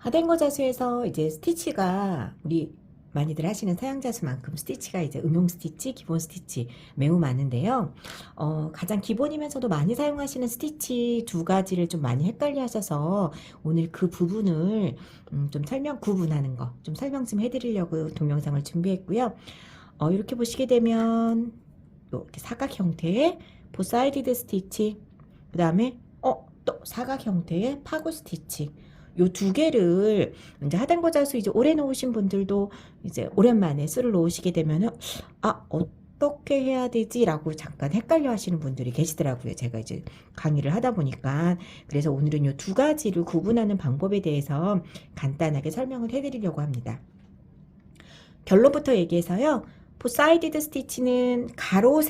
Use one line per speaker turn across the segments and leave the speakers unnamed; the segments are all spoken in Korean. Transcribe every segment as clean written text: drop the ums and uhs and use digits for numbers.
하덴거 자수에서 이제 스티치가 우리 많이들 하시는 서양 자수만큼 스티치가 이제 응용 스티치, 기본 스티치 매우 많은데요. 가장 기본이면서도 많이 사용하시는 스티치 두 가지를 좀 많이 헷갈려 하셔서 오늘 그 부분을 좀 구분하는 거 좀 설명 좀 해드리려고 동영상을 준비했고요. 이렇게 보시게 되면 이렇게 사각 형태의 보사이디드 스티치, 그 다음에 또 사각 형태의 파고 스티치, 요 두 개를 이제 하단고 자수 이제 오래 놓으신 분들도 이제 오랜만에 수를 놓으시게 되면은 어떻게 해야 되지라고 잠깐 헷갈려 하시는 분들이 계시더라고요. 제가 이제 강의를 하다 보니까. 그래서 오늘은 요 두 가지를 구분하는 방법에 대해서 간단하게 설명을 해드리려고 합니다. 결론부터 얘기해서요. 포사이디드 스티치는 가로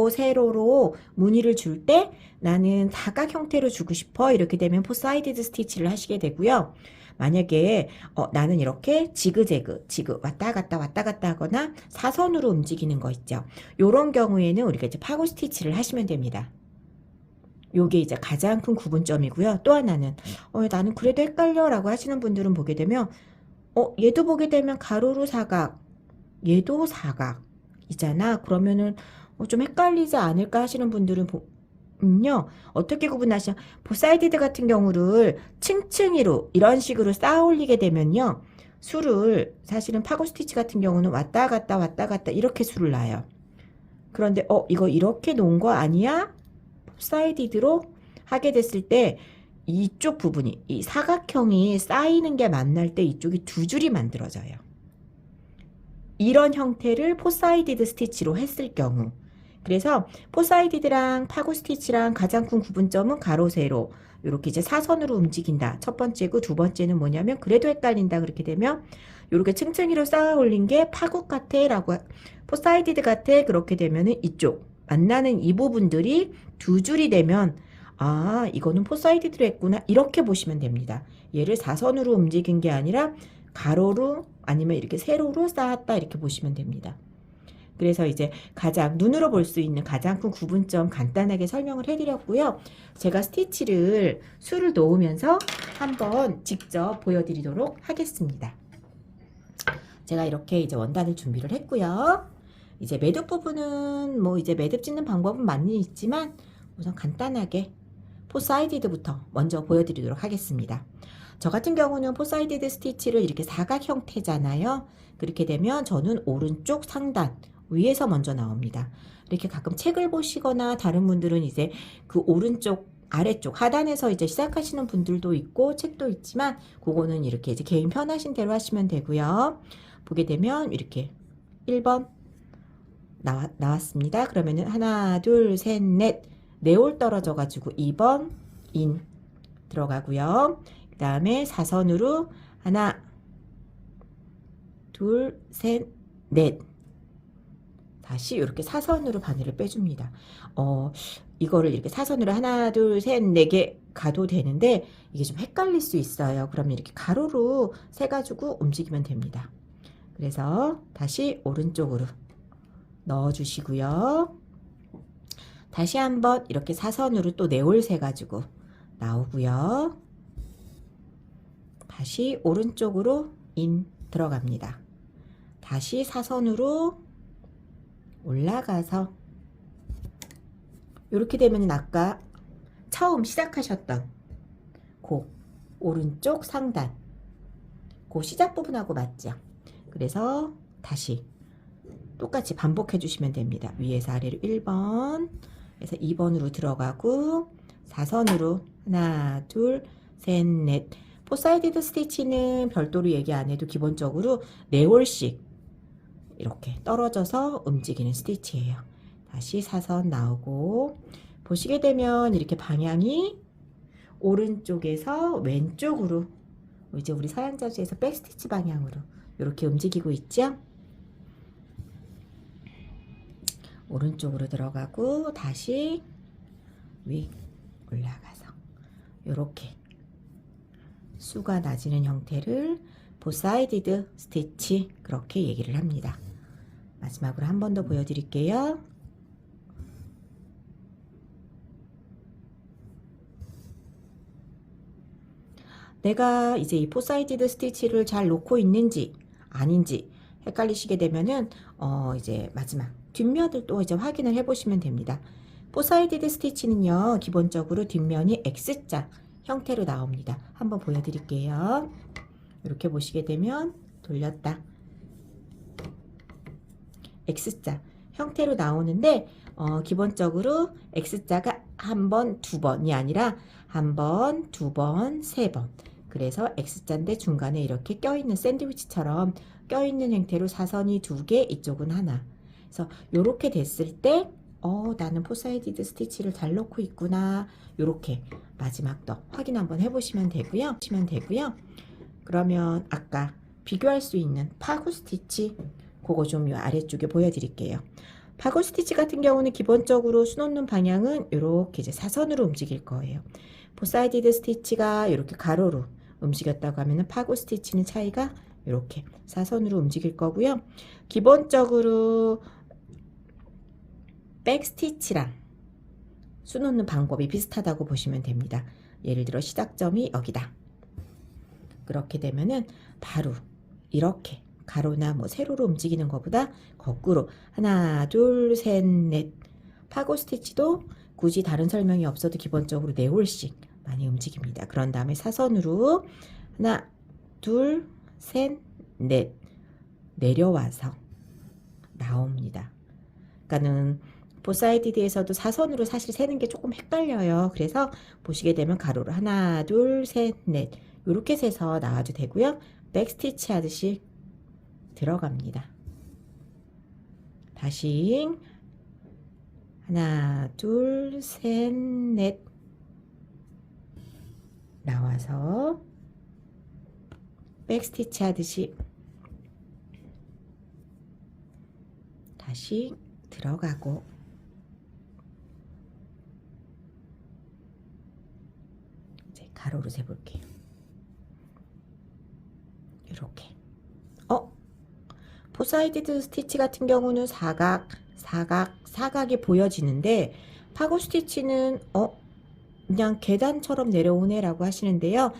세로로 무늬를 줄 때 나는 사각 형태로 주고 싶어, 이렇게 되면 포사이디드 스티치를 하시게 되고요. 만약에 나는 이렇게 지그 왔다 갔다 하거나 사선으로 움직이는 거 있죠. 요런 경우에는 우리가 이제 파고 스티치를 하시면 됩니다. 요게 이제 가장 큰 구분점이고요. 또 하나는 나는 그래도 헷갈려 라고 하시는 분들은 보게 되면 얘도 보게 되면 가로로 사각, 얘도 사각이잖아. 그러면은 좀 헷갈리지 않을까 하시는 분들은 어떻게 구분하시냐, 보사이디드 같은 경우를 층층이로 이런 식으로 쌓아 올리게 되면요, 수를 사실은 파고 스티치 같은 경우는 왔다 갔다 이렇게 수를 놔요. 그런데 이거 이렇게 놓은 거 아니야? 사이디드로 하게 됐을 때 이쪽 부분이, 이 사각형이 쌓이는 게 만날 때 이쪽이 두 줄이 만들어져요. 이런 형태를 포사이디드 스티치로 했을 경우, 그래서 포사이디드랑 파고 스티치랑 가장 큰 구분점은 가로 세로 이렇게 이제 사선으로 움직인다. 첫 번째고, 두 번째는 뭐냐면 그래도 헷갈린다. 그렇게 되면 이렇게 층층이로 쌓아 올린 게 파국 같아 라고, 포사이디드 같아, 그렇게 되면은 이쪽 만나는 이 부분들이 두 줄이 되면 이거는 포사이디드로 했구나, 이렇게 보시면 됩니다. 얘를 사선으로 움직인 게 아니라 가로로 아니면 이렇게 세로로 쌓았다, 이렇게 보시면 됩니다. 그래서 이제 가장 눈으로 볼 수 있는 가장 큰 구분점 간단하게 설명을 해드렸고요. 제가 스티치를 수를 놓으면서 한번 직접 보여드리도록 하겠습니다. 제가 이렇게 이제 원단을 준비를 했고요. 이제 매듭 부분은 뭐 이제 매듭 짓는 방법은 많이 있지만 우선 간단하게 포사이디드부터 먼저 보여드리도록 하겠습니다. 저 같은 경우는 포사이디드 스티치를 이렇게 사각 형태잖아요. 그렇게 되면 저는 오른쪽 상단 위에서 먼저 나옵니다. 이렇게 가끔 책을 보시거나 다른 분들은 이제 그 오른쪽 아래쪽 하단에서 이제 시작하시는 분들도 있고 책도 있지만, 그거는 이렇게 이제 개인 편하신 대로 하시면 되고요. 보게 되면 이렇게 1번 나왔습니다. 그러면은 하나, 둘, 셋, 넷, 네 올 떨어져 가지고 2번 인 들어가고요. 그 다음에 사선으로 하나, 둘, 셋, 넷, 다시 이렇게 사선으로 바늘을 빼줍니다. 이거를 이렇게 사선으로 하나, 둘, 셋, 네 개 가도 되는데 이게 좀 헷갈릴 수 있어요. 그러면 이렇게 가로로 세 가지고 움직이면 됩니다. 그래서 다시 오른쪽으로 넣어주시고요. 다시 한번 이렇게 사선으로 또 네올 세 가지고 나오고요. 다시 오른쪽으로 인 들어갑니다. 다시 사선으로 올라가서 이렇게 되면 아까 처음 시작하셨던 그 오른쪽 상단, 그 시작 부분하고 맞죠? 그래서 다시 똑같이 반복해 주시면 됩니다. 위에서 아래로 1번, 그래서 2번으로 들어가고 사선으로 하나, 둘, 셋, 넷. 포사이디드 스티치는 별도로 얘기 안 해도 기본적으로 4올씩 이렇게 떨어져서 움직이는 스티치예요. 다시 사선 나오고, 보시게 되면 이렇게 방향이 오른쪽에서 왼쪽으로, 이제 우리 서양 자수에서 백스티치 방향으로 이렇게 움직이고 있죠. 오른쪽으로 들어가고 다시 위 올라가서 이렇게 수가 나지는 형태를 보사이디드 스티치, 그렇게 얘기를 합니다. 마지막으로 한 번 더 보여드릴게요. 내가 이제 이 포사이티드 스티치를 잘 놓고 있는지 아닌지 헷갈리시게 되면은 이제 마지막 뒷면을 또 이제 확인을 해 보시면 됩니다. 포사이티드 스티치는요, 기본적으로 뒷면이 X자 형태로 나옵니다. 한번 보여드릴게요. 이렇게 보시게 되면 돌렸다. X자 형태로 나오는데 기본적으로 X자가 한 번, 두 번이 아니라 한 번, 두 번, 세 번. 그래서 X자인데 중간에 이렇게 껴있는 샌드위치처럼 껴있는 형태로 사선이 두 개, 이쪽은 하나. 그래서 이렇게 됐을 때 나는 포사이티드 스티치를 잘 넣고 있구나. 이렇게 마지막 더 확인 한번 해보시면 되고요. 그러면 아까 비교할 수 있는 파고 스티치 그거 좀 요 아래쪽에 보여드릴게요. 파고 스티치 같은 경우는 기본적으로 수놓는 방향은 이렇게 이제 사선으로 움직일 거예요. 포사이티드 스티치가 이렇게 가로로 움직였다고 하면은 파고 스티치는 차이가 이렇게 사선으로 움직일 거고요. 기본적으로 백 스티치랑 수놓는 방법이 비슷하다고 보시면 됩니다. 예를 들어 시작점이 여기다. 그렇게 되면은 바로 이렇게 가로나 뭐 세로로 움직이는 것보다 거꾸로 하나, 둘, 셋, 넷. 파고 스티치도 굳이 다른 설명이 없어도 기본적으로 네 홀씩 많이 움직입니다. 그런 다음에 사선으로 하나, 둘, 셋, 넷 내려와서 나옵니다. 그러니까는 포사이티드에서도 사선으로 사실 세는 게 조금 헷갈려요. 그래서 보시게 되면 가로로 하나, 둘, 셋, 넷 이렇게 세서 나와도 되고요. 백스티치 하듯이 들어갑니다. 다시 하나, 둘, 셋, 넷 나와서 백스티치 하듯이 다시 들어가고 이제 가로로 세볼게요. 이렇게 포사이티드 스티치 같은 경우는 사각이 보여지는데 파고 스티치는 그냥 계단처럼 내려오네 라고 하시는데요.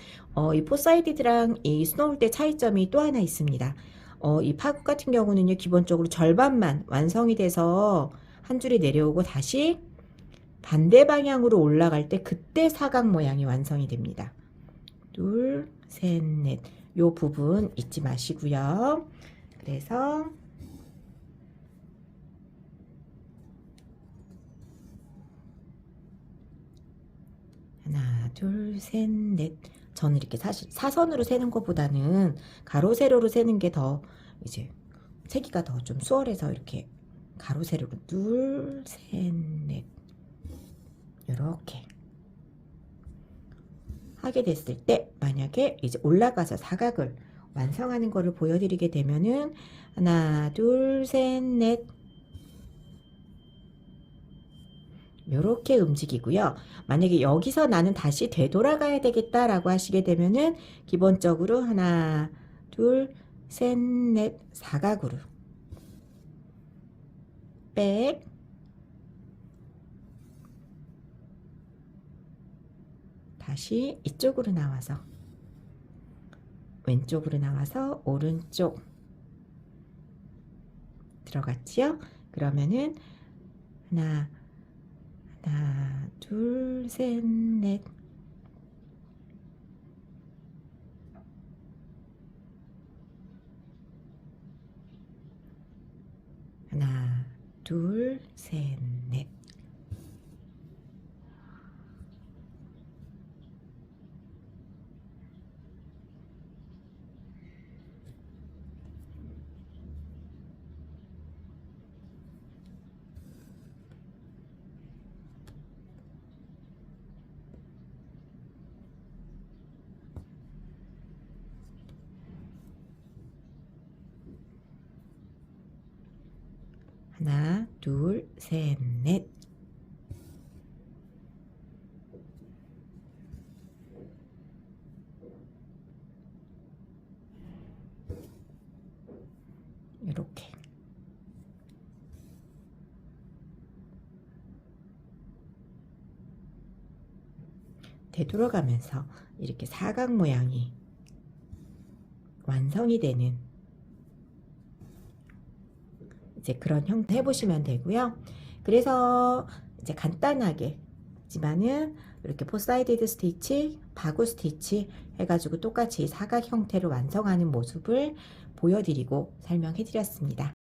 이 포사이티드랑 이 스노울 때 차이점이 또 하나 있습니다. 이 파고 같은 경우는요, 기본적으로 절반만 완성이 돼서 한 줄이 내려오고 다시 반대 방향으로 올라갈 때 그때 사각 모양이 완성이 됩니다. 둘, 셋, 넷. 요 부분 잊지 마시고요. 그래서 하나, 둘, 셋, 넷. 저는 이렇게 사실 사선으로 세는 것보다는 가로 세로로 세는 게 더 이제 세기가 더 좀 수월해서 이렇게 가로 세로로 둘, 셋, 넷 이렇게 하게 됐을 때 만약에 이제 올라가서 사각을 완성하는 거를 보여드리게 되면은 하나, 둘, 셋, 넷 이렇게 움직이고요. 만약에 여기서 나는 다시 되돌아가야 되겠다라고 하시게 되면은 기본적으로 하나, 둘, 셋, 넷 사각으로 백 다시 이쪽으로 나와서 왼쪽으로 나와서 오른쪽 들어갔지요? 그러면은 하나, 둘, 셋, 넷 하나, 둘, 셋, 넷 하나, 둘, 셋, 넷 이렇게 되돌아가면서 이렇게 사각 모양이 완성이 되는 이제 그런 형태 해보시면 되고요. 그래서 이제 간단하게 하지만은 이렇게 포사이디드 스티치, 바구 스티치 해가지고 똑같이 사각 형태로 완성하는 모습을 보여드리고 설명해 드렸습니다.